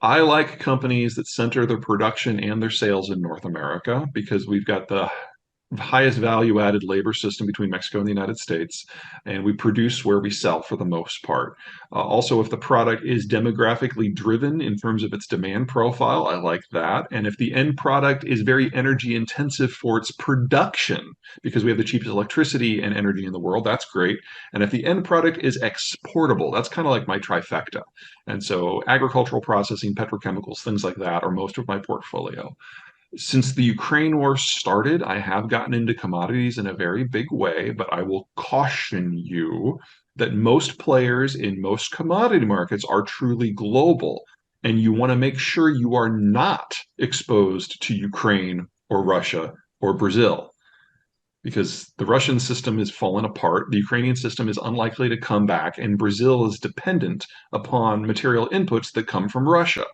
I like companies that center their production and their sales in North America because we've got the highest value added labor system between Mexico and the United States, and we produce where we sell for the most part. Also, if the product is demographically driven in terms of its demand profile, I like that. And if the end product is very energy intensive for its production, because we have the cheapest electricity and energy in the world, that's great. And if the end product is exportable, that's kind of like my trifecta. And so agricultural processing, petrochemicals, things like that are most of my portfolio. Since the Ukraine war started, I have gotten into commodities in a very big way, but I will caution you that most players in most commodity markets are truly global. And you want to make sure you are not exposed to Ukraine or Russia or Brazil because the Russian system is fallen apart. The Ukrainian system is unlikely to come back, and Brazil is dependent upon material inputs that come from Russia.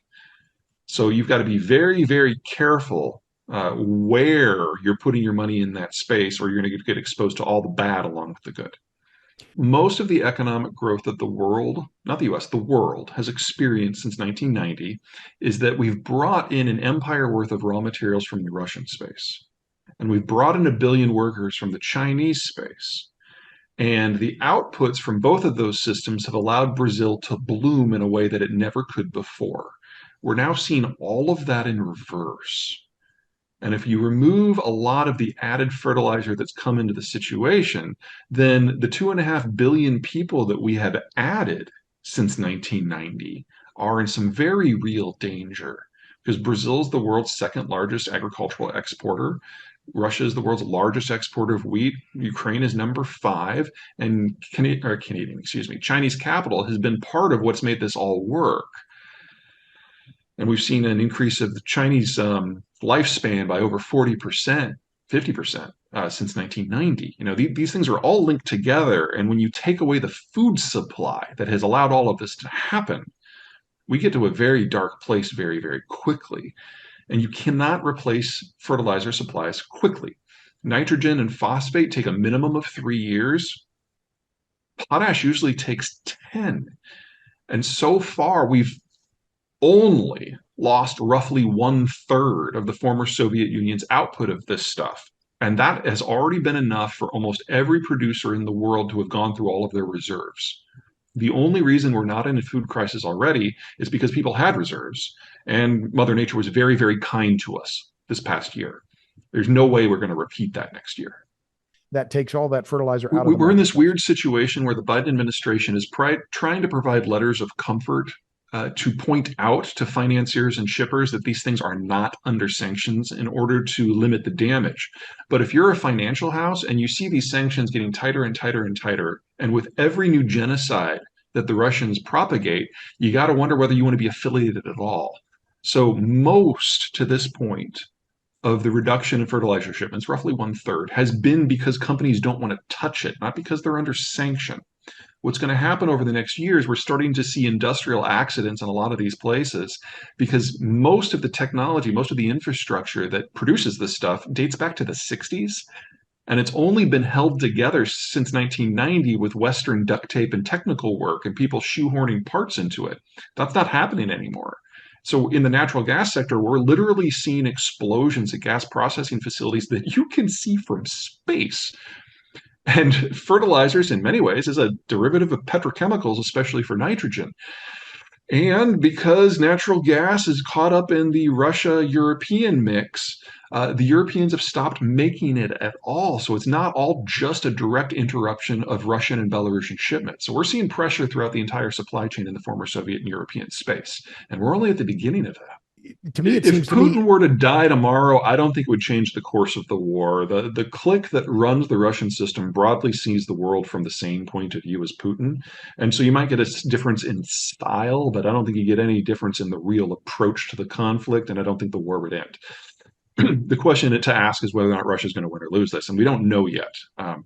So you've got to be very, very careful where you're putting your money in that space, or you're going to get exposed to all the bad along with the good. Most of the economic growth that the world, not the US, the world has experienced since 1990 is that we've brought in an empire worth of raw materials from the Russian space. And we've brought in 1 billion workers from the Chinese space. And the outputs from both of those systems have allowed Brazil to bloom in a way that it never could before. We're now seeing all of that in reverse. And if you remove a lot of the added fertilizer that's come into the situation, then the 2.5 billion people that we have added since 1990 are in some very real danger because Brazil is the world's second largest agricultural exporter. Russia is the world's largest exporter of wheat. Ukraine is number five, and Canadian, excuse me, Chinese capital has been part of what's made this all work. And we've seen an increase of the Chinese lifespan by over 40%, 50% since 1990. These things are all linked together. And when you take away the food supply that has allowed all of this to happen, we get to a very dark place very, very quickly. And you cannot replace fertilizer supplies quickly. Nitrogen and phosphate take a minimum of 3 years. Potash usually takes 10. And so far, we've only lost roughly 1/3 of the former Soviet Union's output of this stuff. And that has already been enough for almost every producer in the world to have gone through all of their reserves. The only reason we're not in a food crisis already is because people had reserves and Mother Nature was very, very kind to us this past year. There's no way we're going to repeat that next year. That takes all that fertilizer out of the We're in this marketplace. weird situation where the Biden administration is trying to provide letters of comfort to point out to financiers and shippers that these things are not under sanctions in order to limit the damage. But if you're a financial house and you see these sanctions getting tighter and tighter and tighter, and with every new genocide that the Russians propagate, you got to wonder whether you want to be affiliated at all. So, most to this point of the reduction in fertilizer shipments, roughly 1/3, has been because companies don't want to touch it, not because they're under sanction. What's going to happen over the next years, we're starting to see industrial accidents in a lot of these places because most of the technology, most of the infrastructure that produces this stuff dates back to the 60s. And it's only been held together since 1990 with Western duct tape and technical work and people shoehorning parts into it. That's not happening anymore. So in the natural gas sector, we're literally seeing explosions at gas processing facilities that you can see from space. And fertilizers, in many ways, is a derivative of petrochemicals, especially for nitrogen. And because natural gas is caught up in the Russia European mix, the Europeans have stopped making it at all. So it's not all just a direct interruption of Russian and Belarusian shipments. So we're seeing pressure throughout the entire supply chain in the former Soviet and European space. And we're only at the beginning of that. To me, it If seems to me Putin were to die tomorrow, I don't think it would change the course of the war. The clique that runs the Russian system broadly sees the world from the same point of view as Putin. And so you might get a difference in style, but I don't think you get any difference in the real approach to the conflict, and I don't think the war would end. The question to ask is whether or not Russia is going to win or lose this, and we don't know yet.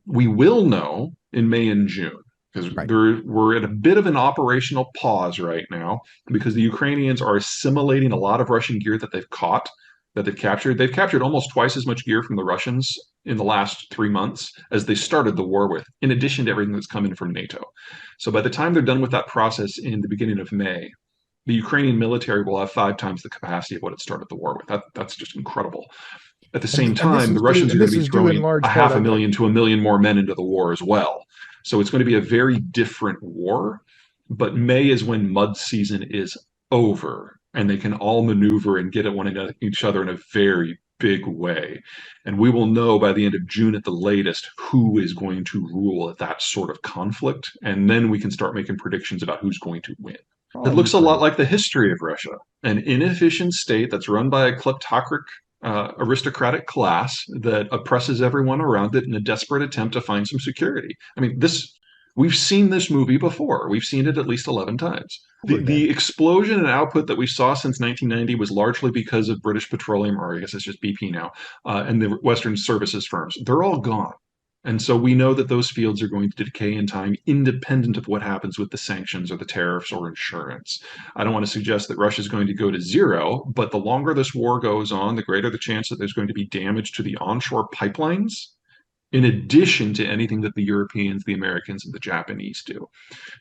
We will know in May and June because right. we're at a bit of an operational pause right now because the Ukrainians are assimilating a lot of Russian gear that they've caught, that they've captured. They've captured almost twice as much gear from the Russians in the last 3 months as they started the war with, in addition to everything that's come in from NATO. So by the time they're done with that process in the beginning of May, The Ukrainian military will have 5 times the capacity of what it started the war with. That's just incredible. At the same And this time, the is due Russians are and going to this be is due in throwing a large part, half a million to a million more men into the war as well. So it's going to be a very different war. But May is when mud season is over and they can all maneuver and get at one each other in a very big way. And we will know by the end of June at the latest who is going to rule at that sort of conflict. And then we can start making predictions about who's going to win. It probably looks a lot Ukraine. like the history of Russia, an inefficient state that's run by a kleptocratic aristocratic class that oppresses everyone around it in a desperate attempt to find some security. I mean, this we've seen this movie before. We've seen it at least 11 times. Over The again. explosion in output that we saw since 1990 was largely because of British Petroleum, or I guess it's just BP now, and the Western services firms. They're all gone. And so we know that those fields are going to decay in time, independent of what happens with the sanctions or the tariffs or insurance. I don't want to suggest that Russia is going to go to zero, but the longer this war goes on, the greater the chance that there's going to be damage to the onshore pipelines, in addition to anything that the Europeans, the Americans, and the Japanese do.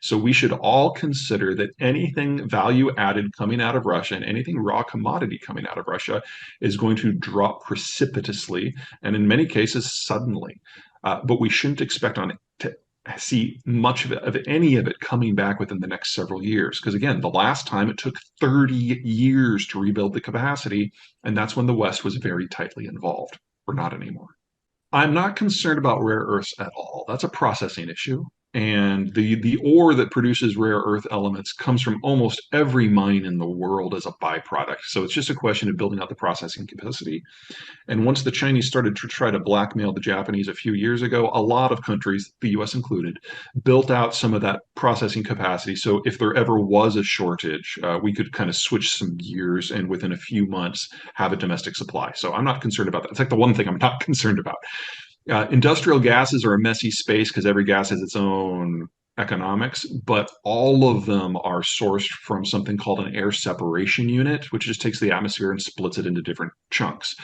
So we should all consider that anything value added coming out of Russia and anything raw commodity coming out of Russia is going to drop precipitously and in many cases suddenly. But we shouldn't expect on it to see much of any of it coming back within the next several years. Because again, the last time it took 30 years to rebuild the capacity, and that's when the West was very tightly involved. We're not anymore. I'm not concerned about rare earths at all. That's a processing issue. And the ore that produces rare earth elements comes from almost every mine in the world as a byproduct. So it's just a question of building out the processing capacity. And once the Chinese started to try to blackmail the Japanese a few years ago, a lot of countries, the US included, built out some of that processing capacity. So if there ever was a shortage, we could kind of switch some gears and within a few months have a domestic supply. So I'm not concerned about that. It's like the one thing I'm not concerned about. Industrial gases are a messy space because every gas has its own economics, but all of them are sourced from something called an air separation unit, which just takes the atmosphere and splits it into different chunks.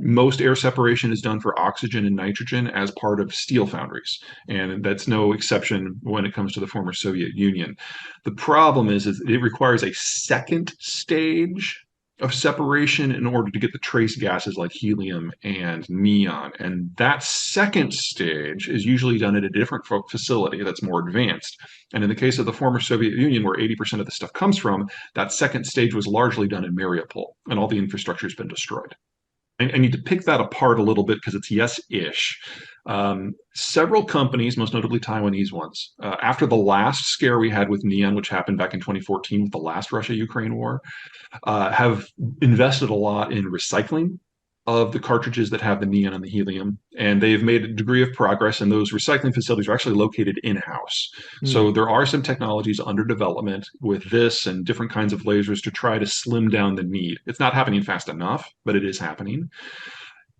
Most air separation is done for oxygen and nitrogen as part of steel foundries, and that's no exception when it comes to the former Soviet Union. The problem is it requires a second stage of separation in order to get the trace gases like helium and neon. And that second stage is usually done at a different facility that's more advanced. And in the case of the former Soviet Union, where 80% of the stuff comes from, that second stage was largely done in Mariupol, and all the infrastructure has been destroyed. I need to pick that apart a little bit because it's yes-ish. Several companies, most notably Taiwanese ones, after the last scare we had with neon, which happened back in 2014 with the last Russia-Ukraine war, have invested a lot in recycling of the cartridges that have the neon and the helium, and they've made a degree of progress. And those recycling facilities are actually located in-house. Mm. So there are some technologies under development with this and different kinds of lasers to try to slim down the need. It's not happening fast enough, but it is happening.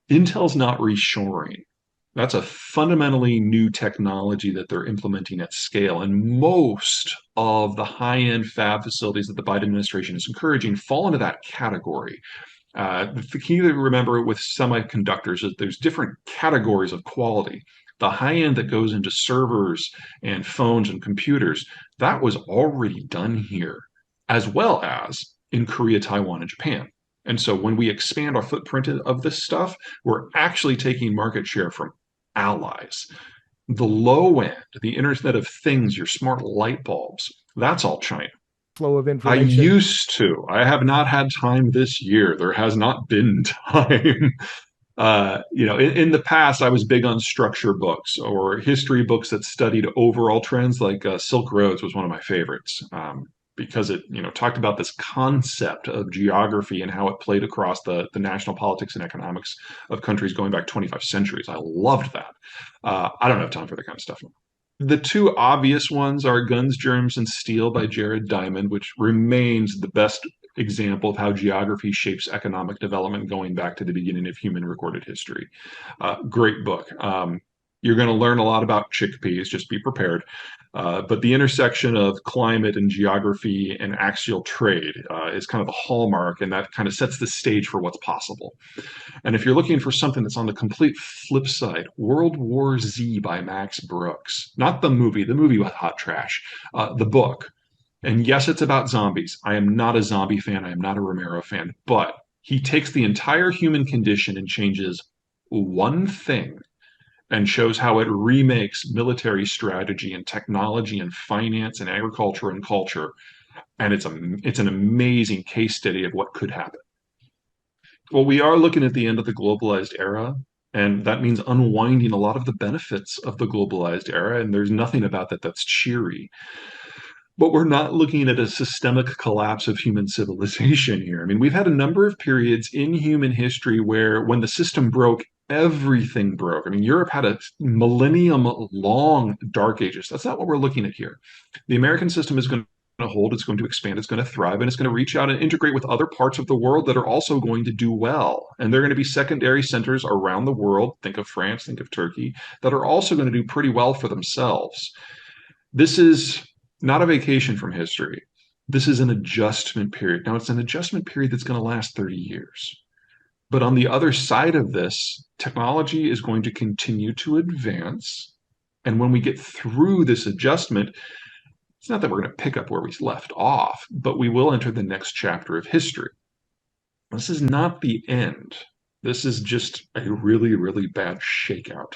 Intel's not reshoring. That's a fundamentally new technology that they're implementing at scale. And most of the high end fab facilities that the Biden administration is encouraging fall into that category. The key to remember with semiconductors is there's different categories of quality. The high end that goes into servers and phones and computers, that was already done here, as well as in Korea, Taiwan, and Japan. And so when we expand our footprint of this stuff, we're actually taking market share from allies. The low end, the Internet of Things, your smart light bulbs, that's all China. Flow of I information. used to. I have not had time this year. There has not been time. In the past, I was big on structure books or history books that studied overall trends. Like Silk Roads was one of my favorites because it, talked about this concept of geography and how it played across the national politics and economics of countries going back 25 centuries. I loved that. I don't have time for that kind of stuff now. The two obvious ones are Guns, Germs, and Steel by Jared Diamond, which remains the best example of how geography shapes economic development going back to the beginning of human recorded history. Great book. You're going to learn a lot about chickpeas, just be prepared. But the intersection of climate and geography and axial trade is kind of the hallmark, and that kind of sets the stage for what's possible. And if you're looking for something that's on the complete flip side, World War Z by Max Brooks, not the movie was hot trash, the book. And yes, it's about zombies. I am not a zombie fan. I am not a Romero fan, but he takes the entire human condition and changes one thing and shows how it remakes military strategy and technology and finance and agriculture and culture. And it's an amazing case study of what could happen. Well, we are looking at the end of the globalized era, and that means unwinding a lot of the benefits of the globalized era. And there's nothing about that that's cheery. But we're not looking at a systemic collapse of human civilization here. I mean, we've had a number of periods in human history where when the system broke, everything broke. I mean, Europe had a millennium long dark ages. That's not what we're looking at here. The American system is going to hold, it's going to expand, it's going to thrive, and it's going to reach out and integrate with other parts of the world that are also going to do well. And they're going to be secondary centers around the world. Think of France, think of Turkey, that are also going to do pretty well for themselves. This is not a vacation from history. This is an adjustment period. Now, it's an adjustment period that's going to last 30 years. But on the other side of this, technology is going to continue to advance. And when we get through this adjustment, it's not that we're going to pick up where we left off, but we will enter the next chapter of history. This is not the end. This is just a really, really bad shakeout.